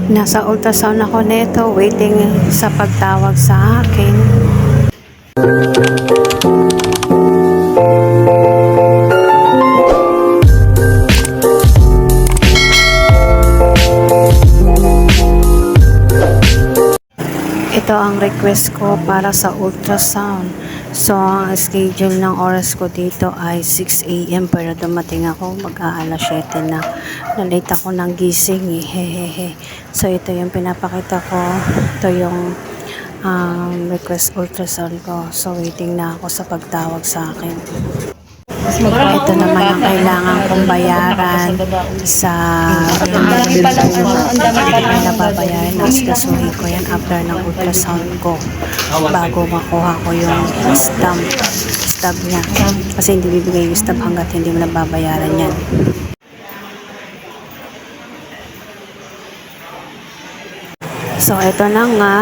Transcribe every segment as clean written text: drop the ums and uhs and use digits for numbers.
Nasa ultrasound ako nito, waiting sa pagtawag sa akin. Ito ang request ko para sa ultrasound. So, ang schedule ng oras ko dito ay 6 AM pero dumating ako mag-aalas 7 na. Nalate ako ng gising eh. Hehehe. So, ito yung pinapakita ko. Ito yung request ultrasound ko. So, waiting na ako sa pagtawag sa akin. Ito naman ang kailangan kong bayaran sa nababayaran na asikasuhin ko yan after ng ultrasound ko bago makuha ko yung stab niya kasi hindi bibigay yung stab hanggat hindi mo nababayaran yan. So ito na nga,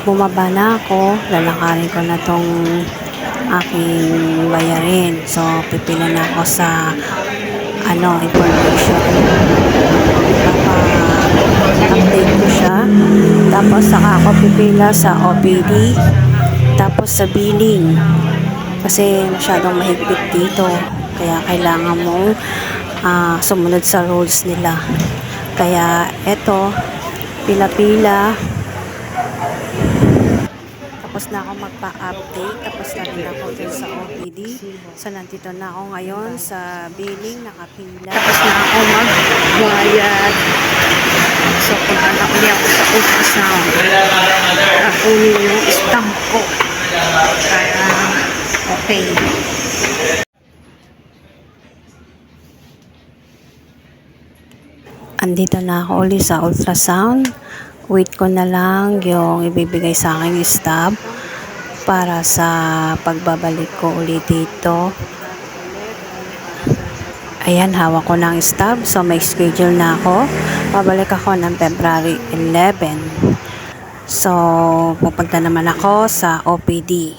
bumaba na ako, lalakarin ko na tong aking bayarin. So, pipila na ako sa information. Update ko siya. Tapos, saka ako pipila sa OPD. Tapos, sa billing. Kasi, masyadong mahigpit dito. Kaya, kailangan mong sumunod sa rules nila. Kaya, eto, pila-pila. Tapos na ako magpa-update, tapos na rin ako dun sa OPD. So, nandito na ako ngayon sa billing, nakapila. Tapos na ako magbayad. So, punta na ulit ako sa ultrasound. Kunin yung stamp ko. Okay. Andito na ako ulit sa ultrasound. Wait ko na lang yung ibibigay sa akin yung stab para sa pagbabalik ko ulit dito. Ayan, hawak ko ng stab. So, may schedule na ako. Pabalik ako ng February 11. So, pupunta naman ako sa OPD.